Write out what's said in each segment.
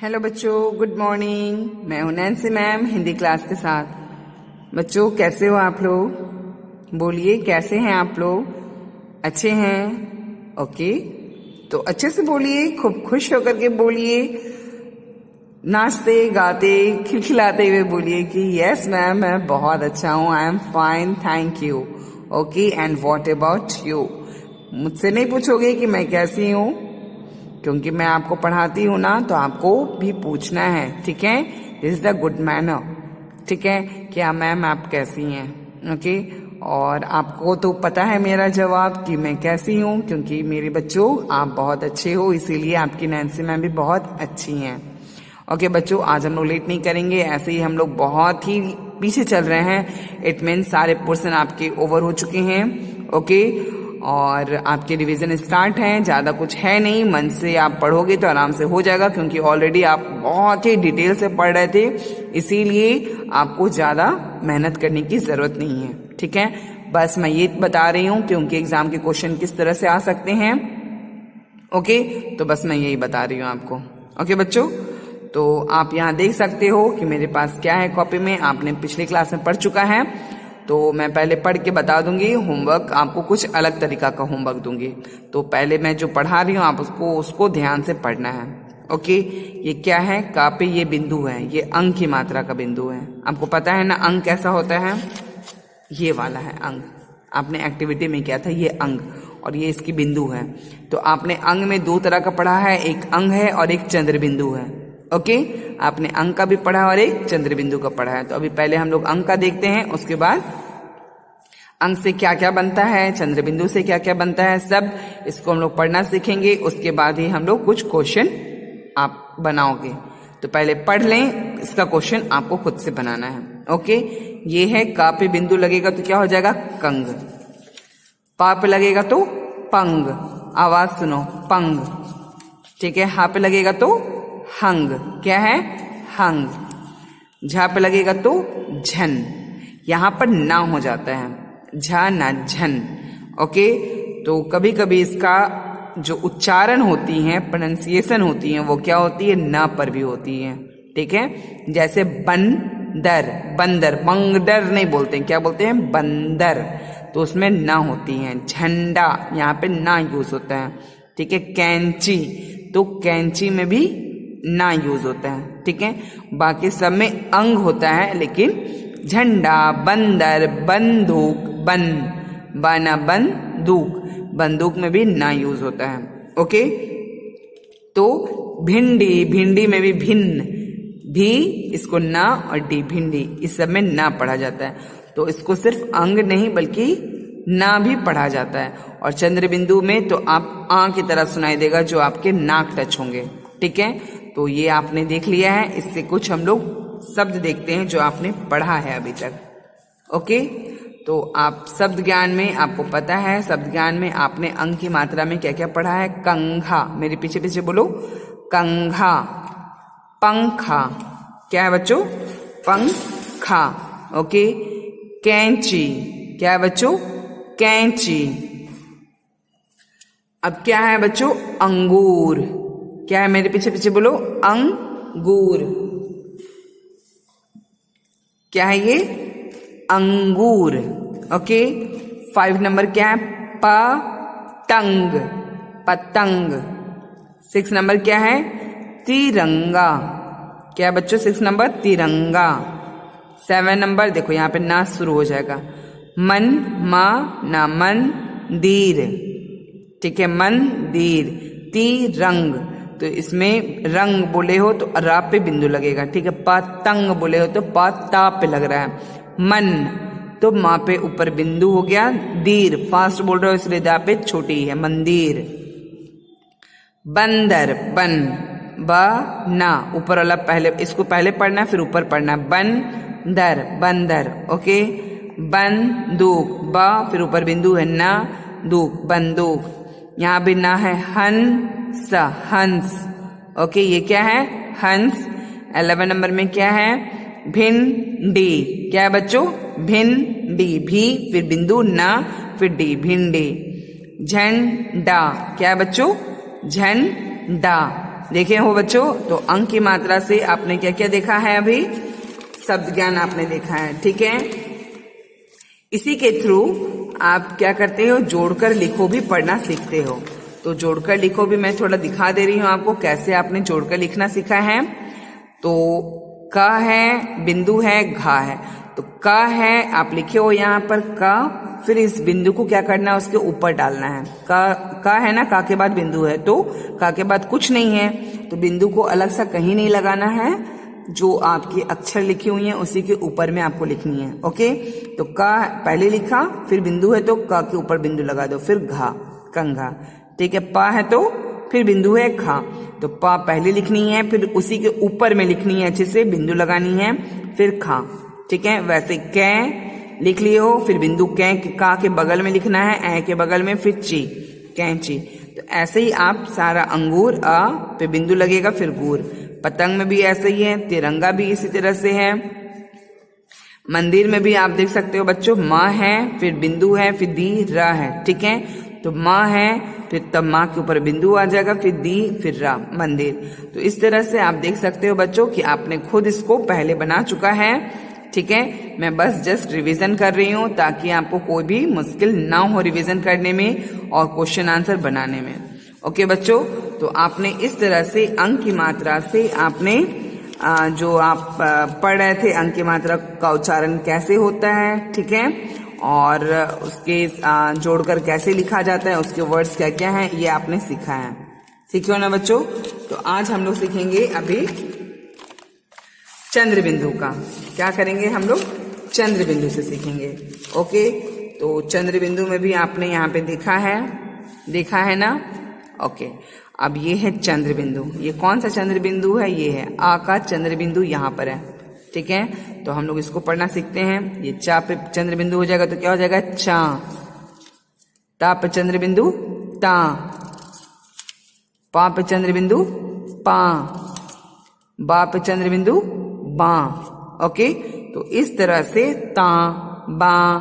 Hello बच्चों, good morning. मैं हूं नैन्सी मैम हिंदी क्लास के साथ। बच्चों कैसे हो आप लोग? बोलिए कैसे हैं आप लोग? अच्छे हैं? ओके, तो अच्छे से बोलिए, खूब खुश होकर के बोलिए, नाचते गाते खिलखिलाते हुए बोलिए कि यस मैम मैं बहुत अच्छा हूँ, I am fine, thank you. Okay, and what about you? मुझसे नहीं पूछोगे कि मैं कैसी हूँ, क्योंकि मैं आपको पढ़ाती हूँ ना, तो आपको भी पूछना है, ठीक है? This is the good manner, ठीक है? क्या मैम आप कैसी हैं? ओके, और आपको तो पता है मेरा जवाब कि मैं कैसी हूँ, क्योंकि मेरे बच्चों आप बहुत अच्छे हो, इसीलिए आपकी नैन्सी मैम भी बहुत अच्छी हैं। ओके बच्चों, आज हम लोग लेट नहीं करेंगे, ऐसे ही हम लोग बहुत ही पीछे चल रहे हैं। इट मीन सारे पोर्शन आपके ओवर हो चुके हैं। ओके, और आपके रिवीजन स्टार्ट हैं, ज्यादा कुछ है नहीं, मन से आप पढ़ोगे तो आराम से हो जाएगा, क्योंकि ऑलरेडी आप बहुत ही डिटेल से पढ़ रहे थे, इसीलिए आपको ज्यादा मेहनत करने की जरूरत नहीं है, ठीक है? बस मैं ये बता रही हूँ कि उनके एग्जाम के क्वेश्चन किस तरह से आ सकते हैं। ओके, तो बस मैं यही बता रही हूँ आपको। ओके बच्चों, तो आप यहाँ देख सकते हो कि मेरे पास क्या है कॉपी में, आपने पिछली क्लास में पढ़ चुका है, तो मैं पहले पढ़ के बता दूंगी। होमवर्क आपको कुछ अलग तरीका का होमवर्क दूंगी, तो पहले मैं जो पढ़ा रही हूँ आप उसको ध्यान से पढ़ना है। ओके, ये क्या है? का पे ये बिंदु है, ये अंक की मात्रा का बिंदु है। आपको पता है ना अंक कैसा होता है? ये वाला है अंक, आपने एक्टिविटी में किया था, ये अंक, और ये इसकी बिंदु है। तो आपने अंग में दो तरह का पढ़ा है, एक अंग है और एक चंद्र बिंदु है। ओके, आपने अंक का भी पढ़ा और एक चंद्र बिंदु का पढ़ा है। तो अभी पहले हम लोग अंक का देखते हैं, उसके बाद अंक से क्या क्या बनता है, चंद्र बिंदु से क्या क्या बनता है, सब इसको हम लोग पढ़ना सीखेंगे। उसके बाद ही हम लोग कुछ क्वेश्चन आप बनाओगे। तो पहले पढ़ लें, इसका क्वेश्चन आपको खुद से बनाना है। ओके, ये है का पे बिंदु लगेगा तो क्या हो जाएगा? कंग। पा पे लगेगा तो पंग, आवाज सुनो, पंग, ठीक है? हा पे लगेगा तो हंग, क्या है? हंग। झा पे लगेगा तो झन, यहां पर ना हो जाता है, झा ना झन। ओके, तो कभी कभी इसका जो उच्चारण होती है, प्रोनाउंसिएशन होती है, वो क्या होती है? ना पर भी होती है, ठीक है? जैसे बंदर, बंदर, बंगडर नहीं बोलते हैं, क्या बोलते हैं? बंदर, तो उसमें ना होती है। झंडा, यहाँ पे ना यूज होता है, ठीक है? कैंची, तो कैंची में भी ना यूज होता है, ठीक है? बाकी सब में अंग होता है, लेकिन झंडा, बंदर, बंदूक, बना बंदूक, बंदूक में भी ना यूज होता है। ओके, तो भिंडी, भिंडी में भी भिन्न, भी इसको ना, और डी भिंडी, इस सब में ना पढ़ा जाता है। तो इसको सिर्फ अंग नहीं बल्कि ना भी पढ़ा जाता है। और चंद्र बिंदु में तो आप आ की तरह सुनाई देगा, जो आपके नाक टच होंगे, ठीक है? तो ये आपने देख लिया है। इससे कुछ हम लोग शब्द देखते हैं जो आपने पढ़ा है अभी तक। ओके, तो आप शब्द ज्ञान में, आपको पता है शब्द ज्ञान में आपने अंक की मात्रा में क्या क्या पढ़ा है? कंघा, मेरे पीछे पीछे बोलो, कंघा। पंखा, क्या है बच्चों? पंखा। ओके, कैंची, क्या है बच्चों? कैंची। अब क्या है बच्चों? अंगूर, क्या है? मेरे पीछे पीछे बोलो, अंगूर, क्या है ये? अंगूर। ओके, 5 नंबर क्या है? पतंग, पतंग। 6 नंबर क्या है? तिरंगा, क्या है बच्चों? 6 नंबर तिरंगा। 7 नंबर देखो, यहाँ पे ना शुरू हो जाएगा, मन, मा ना, मंदिर, ठीक है? मंदिर। तिरंग, तो इसमें रंग बोले हो तो रा पे बिंदु लगेगा, ठीक है? पतंग बोले हो तो पता पे लग रहा है। मन, तो माँ पे ऊपर बिंदु हो गया। दीर, फास्ट बोल रहे हो इसलिए दा पे छोटी है, मंदिर। बंदर, बन, ब ना, ऊपर वाला पहले, इसको पहले पढ़ना फिर ऊपर पढ़ना, बंदर, बंदर। ओके, बंदूक, ब फिर ऊपर बिंदु है, ना दूक, बंदूक। यहाँ भी ना है, हंस, हंस। ओके, ये क्या है? हंस। 11 नंबर में क्या है? भिंडी, क्या है बच्चों? भिंडी, भी फिर बिंदु ना फिर डी, भिंडी। झंडा, क्या है बच्चों? झंडा। देखे हो बच्चों, तो अंक की मात्रा से आपने क्या क्या देखा है, अभी शब्द ज्ञान आपने देखा है। ठीक है, इसी के थ्रू आप क्या करते हो, जोड़कर लिखो भी पढ़ना सीखते हो। तो जोड़कर लिखो भी मैं थोड़ा दिखा दे रही हूं आपको कैसे आपने जोड़कर लिखना सीखा है। तो क है, बिंदु है, घा है। तो क है, आप लिखे हो यहाँ पर क, फिर इस बिंदु को क्या करना है, उसके ऊपर डालना है। क है ना, क के बाद बिंदु है, तो क के बाद कुछ नहीं है, तो बिंदु को अलग सा कहीं नहीं लगाना है, जो आपकी अक्षर लिखी हुई है उसी के ऊपर में आपको लिखनी है। ओके, तो क पहले लिखा, फिर बिंदु है तो क के ऊपर बिंदु लगा दो, फिर घा, कंघा। ठीक है, प है तो फिर बिंदु है खा, तो प पहले लिखनी है, फिर उसी के ऊपर में लिखनी है, अच्छे से बिंदु लगानी है, फिर खा। ठीक है, वैसे कै लिख लिए हो, फिर बिंदु कै का के बगल में लिखना है, ए के बगल में, फिर ची, कैंची। तो ऐसे ही आप सारा अंगूर अ पे बिंदु लगेगा, फिर गुर। पतंग में भी ऐसे ही है, तिरंगा भी इसी तरह से है। मंदिर में भी आप देख सकते हो बच्चों, माँ है, फिर बिंदु है, फिर दी, रा है। ठीक है, तो माँ है, फिर तब माँ के ऊपर बिंदु आ जाएगा, फिर दी, फिर रा, मंदिर। तो इस तरह से आप देख सकते हो बच्चों कि आपने खुद इसको पहले बना चुका है। ठीक है, मैं बस जस्ट रिवीजन कर रही हूँ ताकि आपको कोई भी मुश्किल ना हो रिवीजन करने में और क्वेश्चन आंसर बनाने में। ओके बच्चों, तो आपने इस तरह से अंक की मात्रा से आपने जो आप पढ़ रहे थे, अंक की मात्रा का उच्चारण कैसे होता है, ठीक है, और उसके जोड़कर कैसे लिखा जाता है, उसके वर्ड्स क्या क्या हैं, ये आपने सीखा है। सीखे हो ना बच्चों? तो आज हम लोग सीखेंगे अभी चंद्र बिंदु का। क्या करेंगे हम लोग? चंद्र बिंदु से सीखेंगे। ओके, तो चंद्र बिंदु में भी आपने यहाँ पे देखा है ना? ओके, अब ये है चंद्र बिंदु। ये कौन सा चंद्र बिंदु है? ये है आ का चंद्र बिंदु, यहाँ पर है। ठीक है, तो हम लोग इसको पढ़ना सीखते हैं। ये चा पे चंद्र बिंदु हो जाएगा तो क्या हो जाएगा? चा। ता पे चंद्र बिंदु ता। पा पे चंद्र बिंदु पा। बा पे चंद्र बिंदु बा। ओके, तो इस तरह से ता, बा,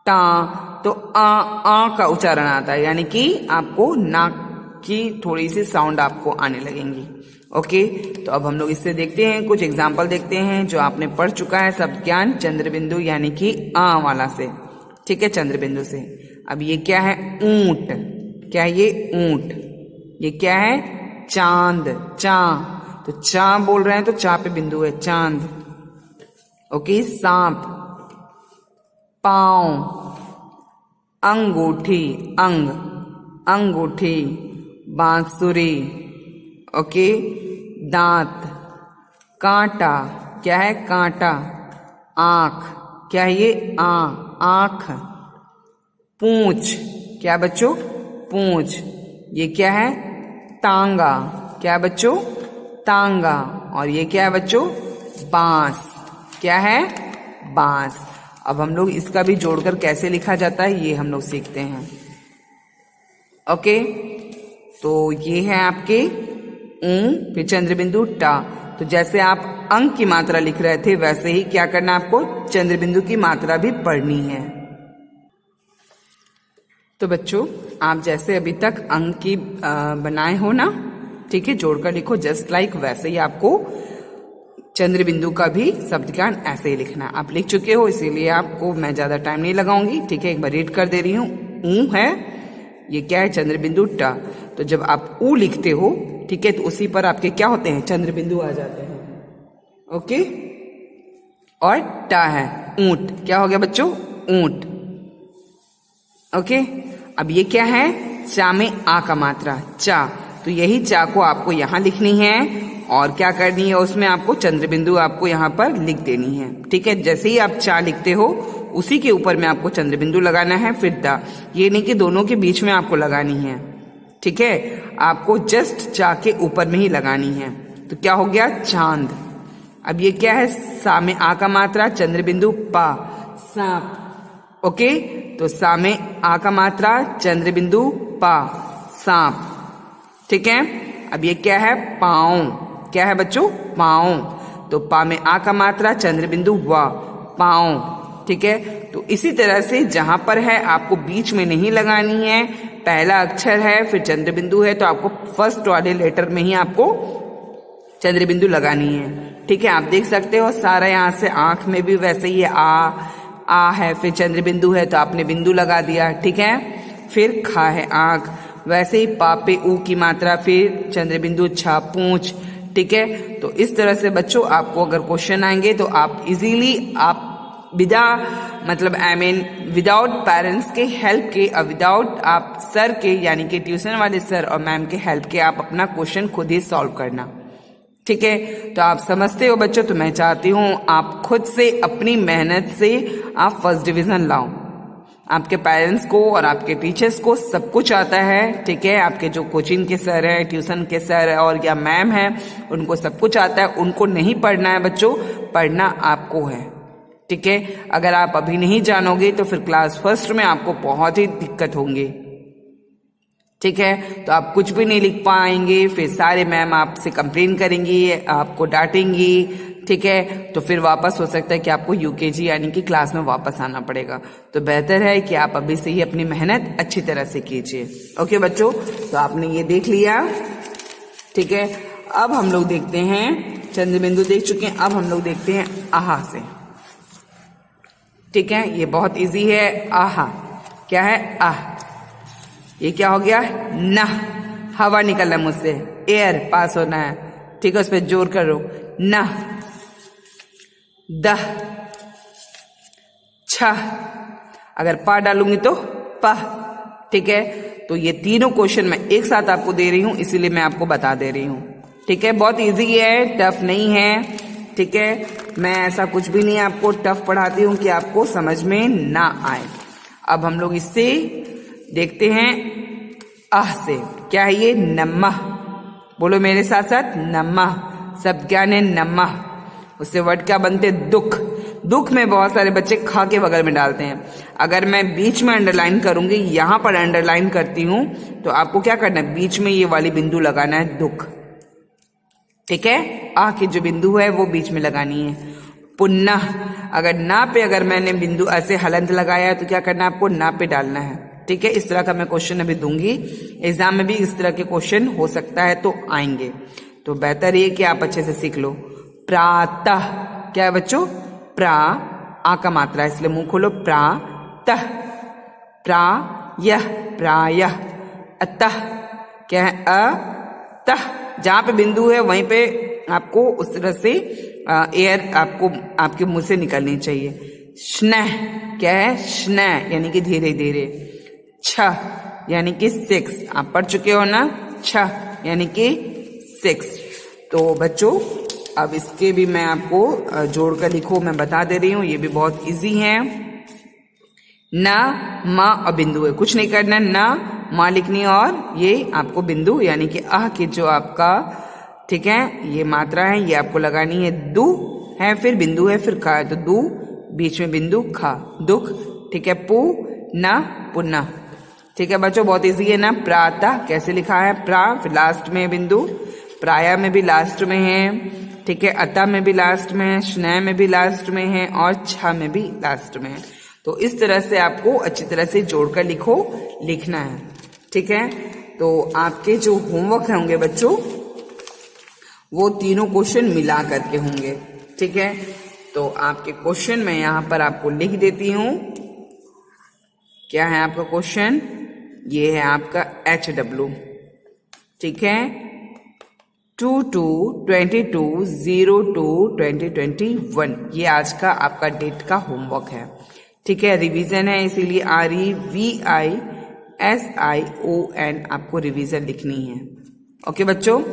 ता, तो आ का उच्चारण आता है, यानी कि आपको नाक की थोड़ी सी साउंड आपको आने लगेंगी। ओके, तो अब हम लोग इससे देखते हैं, कुछ एग्जाम्पल देखते हैं जो आपने पढ़ चुका है शब्द ज्ञान चंद्र बिंदु यानी कि आ वाला से। ठीक है, चंद्र बिंदु से। अब ये क्या है? ऊंट। क्या है ये? ऊंट। ये क्या है? चांद, चा। तो चा बोल रहे हैं तो चा पे बिंदु है, चांद। ओके, सांप, पांव, अंगूठी, अंग, अंगूठी, बांसुरी। ओके, दांत, कांटा। क्या है? कांटा। आंख। क्या है ये? आंख। पूंछ। क्या बच्चों? पूंछ। ये क्या है? तांगा। क्या बच्चों? तांगा। और ये क्या है बच्चों? बांस। क्या है? बांस। अब हम लोग इसका भी जोड़कर कैसे लिखा जाता है ये हम लोग सीखते हैं। ओके, तो ये है आपके ऊ, फिर चंद्र बिंदु टा। तो जैसे आप अंक की मात्रा लिख रहे थे वैसे ही क्या करना, आपको चंद्र बिंदु की मात्रा भी पढ़नी है। तो बच्चों, आप जैसे अभी तक अंक की बनाए हो ना, ठीक है, जोड़कर लिखो जस्ट लाइक वैसे ही आपको चंद्र बिंदु का भी शब्द ज्ञान ऐसे ही लिखना। आप लिख चुके हो, इसीलिए आपको मैं ज्यादा टाइम नहीं लगाऊंगी। ठीक है, एक बार रीड कर दे रही हूँ। ऊ है, ये क्या है? चंद्र बिंदु टा। तो जब आप ऊ लिखते हो, ठीक है, तो उसी पर आपके क्या होते हैं? चंद्र बिंदु आ जाते हैं। ओके, और टा है ऊंट। क्या हो गया बच्चों? ऊंट। ओके, अब ये क्या है? चा में आ का मात्रा, चा। तो यही चा को आपको यहां लिखनी है और क्या करनी है उसमें, आपको चंद्र बिंदु आपको यहाँ पर लिख देनी है। ठीक है, जैसे ही आप चा लिखते हो उसी के ऊपर में आपको चंद्र बिंदु लगाना है, फिर दा। ये नहीं कि दोनों के बीच में आपको लगानी है। ठीक है, आपको जस्ट चा के ऊपर में ही लगानी है। तो क्या हो गया? चांद। अब ये क्या है? सा में आ का मात्रा, चंद्र बिंदु पा, सांप। ओके, तो सा में आ का मात्रा, चंद्र बिंदु पा, सांप। ठीक है, अब ये क्या है? पाँव। क्या है बच्चों? पाँव। तो पा में आ का मात्रा, चंद्र बिंदु वा, पाँव। ठीक है, तो इसी तरह से जहां पर है आपको बीच में नहीं लगानी है, पहला अक्षर है फिर चंद्र बिंदु है, तो आपको फर्स्ट वाले लेटर में ही आपको चंद्र बिंदु लगानी है। ठीक है, आप देख सकते हो सारा यहाँ से आंख में भी वैसे ही आ है, फिर चंद्र बिंदु है तो आपने बिंदु लगा दिया। ठीक है, फिर खा है आंख, वैसे ही पा पे ऊ की मात्रा, फिर चंद्र बिंदु, छा पूंछ। ठीक है, तो इस तरह से बच्चों आपको अगर क्वेश्चन आएंगे तो आप इजीली आप विदाउट पेरेंट्स के हेल्प के और विदाउट आप सर के यानी कि ट्यूशन वाले सर और मैम के हेल्प के आप अपना क्वेश्चन खुद ही सॉल्व करना। ठीक है, तो आप समझते हो बच्चों, तो मैं चाहती हूँ आप खुद से अपनी मेहनत से आप फर्स्ट डिवीजन लाओ। आपके पेरेंट्स को और आपके टीचर्स को सब कुछ आता है। ठीक है, आपके जो कोचिंग के सर हैं, ट्यूशन के सर और या मैम हैं, उनको सब कुछ आता है। उनको नहीं पढ़ना है बच्चों, पढ़ना आपको है। ठीक है, अगर आप अभी नहीं जानोगे तो फिर क्लास फर्स्ट में आपको बहुत ही दिक्कत होंगी। ठीक है, तो आप कुछ भी नहीं लिख पाएंगे, फिर सारे मैम आपसे कंप्लेन करेंगी, आपको डांटेंगी। ठीक है, तो फिर वापस हो सकता है कि आपको यूकेजी यानी कि क्लास में वापस आना पड़ेगा। तो बेहतर है कि आप अभी से ही अपनी मेहनत अच्छी तरह से कीजिए। ओके बच्चों, तो आपने ये देख लिया। ठीक है, अब हम लोग देखते हैं, चंद्र बिंदु देख चुके हैं, अब हम लोग देखते हैं आहा से। ठीक है, ये बहुत इजी है। आहा क्या है? आह। ये क्या हो गया? न, हवा निकलना मुझसे, एयर पास होना है। ठीक है, उस पर जोर करो। न, द, छ, अगर पा डालूंगी तो प। ठीक है, तो ये तीनों क्वेश्चन मैं एक साथ आपको दे रही हूं, इसीलिए मैं आपको बता दे रही हूं। ठीक है, बहुत इजी है, टफ नहीं है। ठीक है, मैं ऐसा कुछ भी नहीं आपको टफ पढ़ाती हूं कि आपको समझ में ना आए। अब हम लोग इससे देखते हैं आह से। क्या है ये? नमः। बोलो मेरे साथ साथ, नमः। सब क्या ने? नमः। उससे वर्ड क्या बनते? दुख। दुख में बहुत सारे बच्चे खा के बगल में डालते हैं। अगर मैं बीच में अंडरलाइन करूंगी, यहां पर अंडरलाइन करती हूं, तो आपको क्या करना है? बीच में ये वाली बिंदु लगाना है, दुख। ठीक है, आ की जो बिंदु है वो बीच में लगानी है। पुनः, अगर ना पे अगर मैंने बिंदु ऐसे हलंत लगाया है तो क्या करना है? आपको ना पे डालना है। ठीक है, इस तरह का मैं क्वेश्चन अभी दूंगी, एग्जाम में भी इस तरह के क्वेश्चन हो सकता है तो आएंगे। तो बेहतर ये कि आप अच्छे से सीख लो। प्रातः क्या है बच्चों? प्रा, आ का मात्रा है इसलिए मुंह खोलो। प्रातः, प्रायः, प्रायः। अतः क्या है? अतः, जहां पे बिंदु है वहीं पे आपको उस तरह से एयर आपको आपके मुंह से निकलनी चाहिए। स्नेह क्या है? स्नेह यानी कि धीरे धीरे। छ यानी कि 6, आप पढ़ चुके हो ना? छ यानी कि 6। तो बच्चों अब इसके भी मैं आपको जोड़कर लिखो, मैं बता दे रही हूं, ये भी बहुत इजी है। न, म और बिंदु है, कुछ नहीं करना। न माँ लिखनी और ये आपको बिंदु यानी कि आह की जो आपका, ठीक है, ये मात्रा है ये आपको लगानी है। दु है, फिर बिंदु है, फिर खा है, तो दु बीच में बिंदु, खा, दुख। ठीक है, पु, न, पुनः। ठीक है बच्चों, बहुत इजी है ना। प्रातः कैसे लिखा है? प्रा, फिर लास्ट में बिंदु, प्राया में भी लास्ट में है। ठीक है, अतः में भी लास्ट में है, स्नेह में भी लास्ट में है और छ में भी लास्ट में है। तो इस तरह से आपको अच्छी तरह से जोड़कर लिखना है। ठीक है, तो आपके जो होमवर्क होंगे बच्चों, वो तीनों क्वेश्चन मिला करके होंगे। ठीक है, तो आपके क्वेश्चन मैं यहां पर आपको लिख देती हूं। क्या है आपका क्वेश्चन? ये है आपका HW। ठीक है, 22/22/02/2021 ये आज का आपका डेट का होमवर्क है। ठीक है, रिवीजन है इसीलिए REVISION आपको रिवीजन लिखनी है। ओके बच्चों,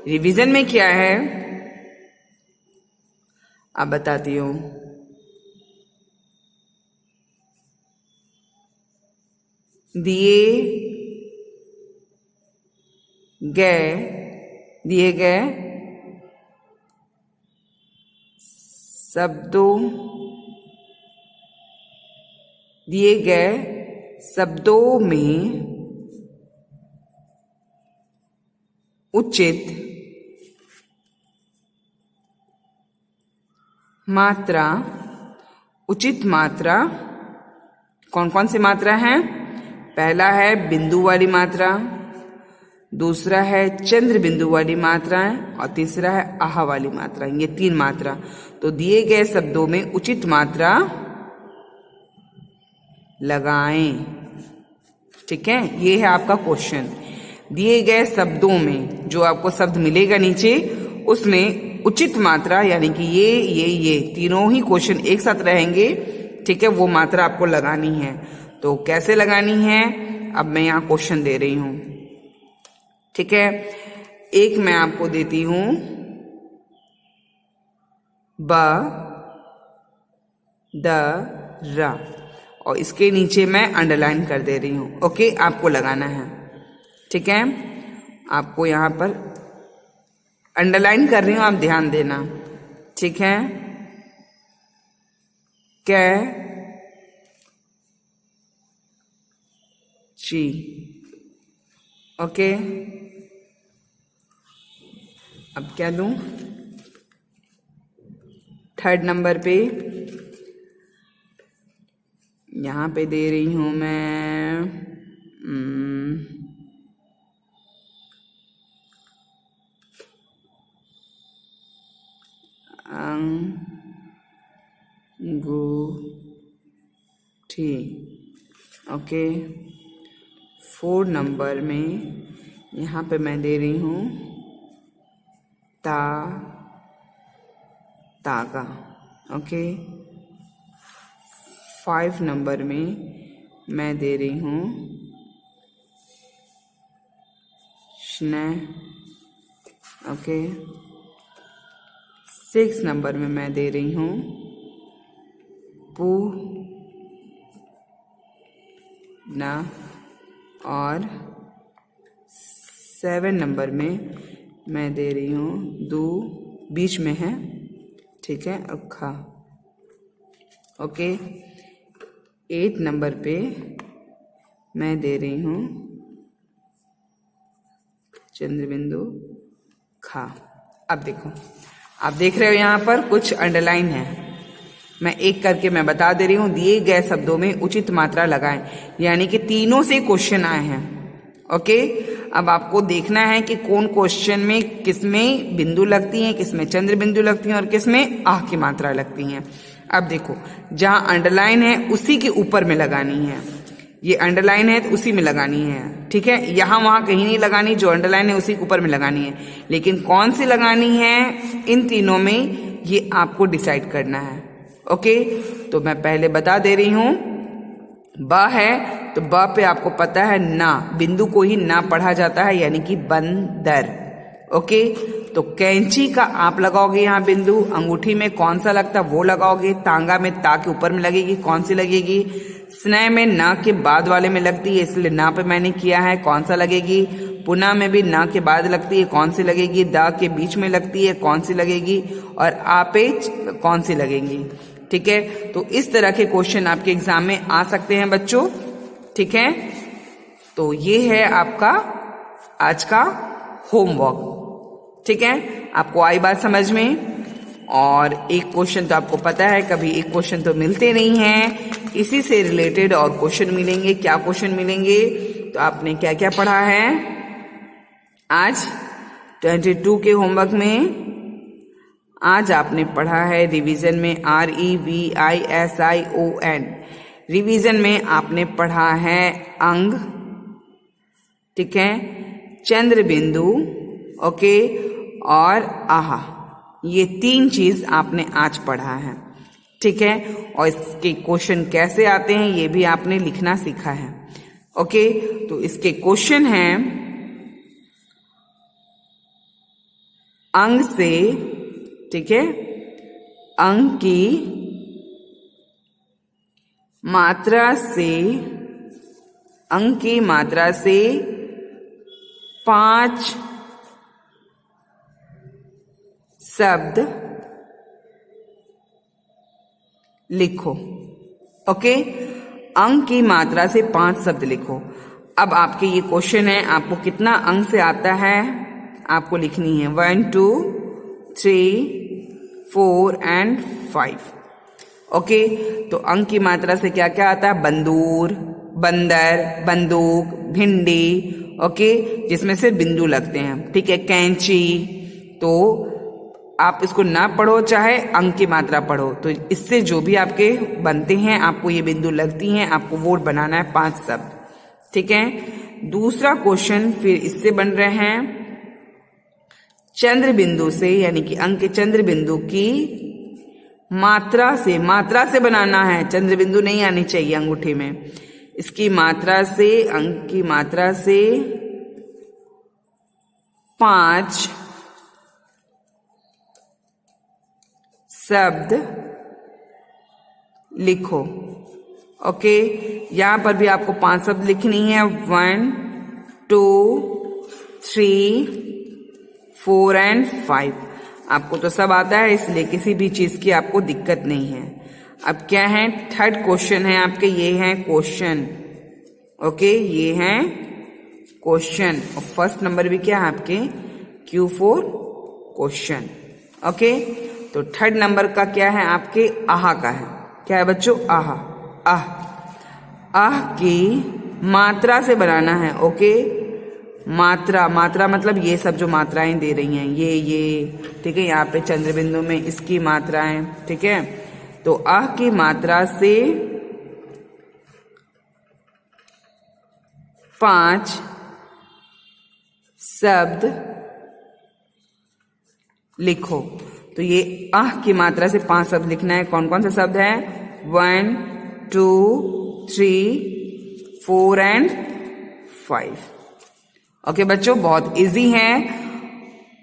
रिवीजन में क्या है आप बताती हूँ। दिए गए शब्दों में उचित मात्रा, कौन कौन सी मात्रा है? पहला है बिंदु वाली मात्रा, दूसरा है चंद्र बिंदु वाली मात्राएं और तीसरा है आहा वाली मात्रा। ये 3 मात्रा। तो दिए गए शब्दों में उचित मात्रा लगाएं। ठीक है, ये है आपका क्वेश्चन। दिए गए शब्दों में जो आपको शब्द मिलेगा नीचे, उसमें उचित मात्रा यानी कि ये तीनों ही क्वेश्चन एक साथ रहेंगे। ठीक है, वो मात्रा आपको लगानी है। तो कैसे लगानी है, अब मैं यहाँ क्वेश्चन दे रही हूं। ठीक है, एक मैं आपको देती हूं ब द र, और इसके नीचे मैं अंडरलाइन कर दे रही हूं। ओके, आपको लगाना है। ठीक है, आपको यहां पर अंडरलाइन कर रही हूं, आप ध्यान देना। ठीक है, कै ची। ओके, अब क्या दूं? 3rd नंबर पे यहां पे दे रही हूं मैं अंगूठी। ओके, 4 नंबर में यहाँ पे मैं दे रही हूँ तागा। ओके, 5 नंबर में मैं दे रही हूँ स्नेह। ओके, 6 नंबर में मैं दे रही हूँ पूना, और 7 नंबर में मैं दे रही हूँ दू, बीच में है। ठीक है, और खा। ओके, 8 नंबर पे मैं दे रही हूँ चंद्रबिंदु खा। अब देखो, आप देख रहे हो यहाँ पर कुछ अंडरलाइन है। मैं एक करके मैं बता दे रही हूं। दिए गए शब्दों में उचित मात्रा लगाएं, यानी कि तीनों से क्वेश्चन आए हैं। ओके, अब आपको देखना है कि कौन क्वेश्चन में किसमें बिंदु लगती हैं, किसमें चंद्र बिंदु लगती हैं और किसमें आह की मात्रा लगती हैं। अब देखो, जहां अंडरलाइन है उसी के ऊपर में लगानी है। ये अंडरलाइन है तो उसी में लगानी है। ठीक है, यहां वहां कहीं नहीं लगानी, जो अंडरलाइन है उसी के ऊपर में लगानी है। लेकिन कौन सी लगानी है, इन तीनों में ये आपको डिसाइड करना है। ओके, तो मैं पहले बता दे रही हूं। ब है तो ब पे आपको पता है ना, बिंदु को ही ना पढ़ा जाता है, यानी कि बंदर। ओके, तो कैंची का आप लगाओगे यहाँ बिंदु, अंगूठी में कौन सा लगता है वो लगाओगे, तांगा में ता के ऊपर में लगेगी, कौन सी लगेगी, स्नेह में ना के बाद वाले में लगती है, इसलिए ना पे मैंने किया है, कौन सा लगेगी, पुना में भी ना के बाद लगती है, कौन सी लगेगी, दा के बीच में लगती है, कौन सी लगेगी, और आपे कौन सी लगेगी। ठीक है, तो इस तरह के क्वेश्चन आपके एग्जाम में आ सकते हैं बच्चों। ठीक है, तो ये है आपका आज का होमवर्क। ठीक है, आपको आई बात समझ में। और एक क्वेश्चन तो आपको पता है, कभी एक क्वेश्चन तो मिलते नहीं हैं, इसी से रिलेटेड और क्वेश्चन मिलेंगे। क्या क्वेश्चन मिलेंगे, तो आपने क्या क्या पढ़ा है आज 22 के होमवर्क में। आज आपने पढ़ा है रिवीजन में REVISION, रिवीजन में आपने पढ़ा है अंग। ठीक है, चंद्र बिंदु, ओके, और आहा, ये 3 चीज आपने आज पढ़ा है। ठीक है, और इसके क्वेश्चन कैसे आते हैं ये भी आपने लिखना सीखा है। ओके, तो इसके क्वेश्चन हैं अंग से, ठीक है, अंग की मात्रा से, अंग की मात्रा से 5 शब्द लिखो। ओके, अंक की मात्रा से 5 शब्द लिखो। अब आपके ये क्वेश्चन है, आपको कितना अंक से आता है आपको लिखनी है 1 2 3 4 and 5। ओके, तो अंक की मात्रा से क्या क्या आता है, बंदूर, बंदर, बंदूक, भिंडी, ओके, जिसमें से बिंदु लगते हैं, ठीक है, कैंची। तो आप इसको ना पढ़ो चाहे अंक की मात्रा पढ़ो, तो इससे जो भी आपके बनते हैं, आपको ये बिंदु लगती हैं, आपको वो बनाना है 5 शब्द, ठीक है। दूसरा क्वेश्चन फिर इससे बन रहे हैं, चंद्र बिंदु से, यानी कि अंक के चंद्र बिंदु की मात्रा से बनाना है। चंद्र बिंदु नहीं आनी चाहिए अंगूठे में, इसकी मात्रा से, अंक की मात्रा से 5 शब्द लिखो, ओके। यहां पर भी आपको 5 शब्द लिखनी है, 1 2 3 4 एंड 5। आपको तो सब आता है, इसलिए किसी भी चीज की आपको दिक्कत नहीं है। अब क्या है, थर्ड क्वेश्चन है आपके, ये है क्वेश्चन, ओके, ये है क्वेश्चन। और फर्स्ट नंबर भी क्या है आपके, Q4 क्वेश्चन, ओके। तो थर्ड नंबर का क्या है आपके, आहा का है। क्या है बच्चों, आहा। आह की मात्रा से बनाना है, ओके। मात्रा मतलब ये सब जो मात्राएं दे रही हैं, ये ठीक है, यहाँ पे चंद्र बिंदु में इसकी मात्राएं, ठीक है। तो आह की मात्रा से 5 शब्द लिखो। तो ये आह की मात्रा से 5 शब्द लिखना है। कौन कौन से शब्द है, 1 2 3 4 एंड 5, ओके बच्चों। बहुत इजी है,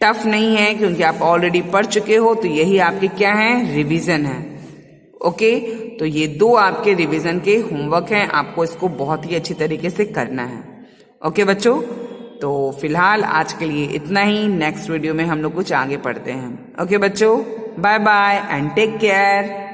टफ नहीं है, क्योंकि आप ऑलरेडी पढ़ चुके हो। तो यही आपके क्या है, रिवीजन है, ओके। तो ये 2 आपके रिवीजन के होमवर्क हैं, आपको इसको बहुत ही अच्छी तरीके से करना है, ओके बच्चों। तो फिलहाल आज के लिए इतना ही, नेक्स्ट वीडियो में हम लोग कुछ आगे पढ़ते हैं, ओके बच्चों। Bye bye and take care.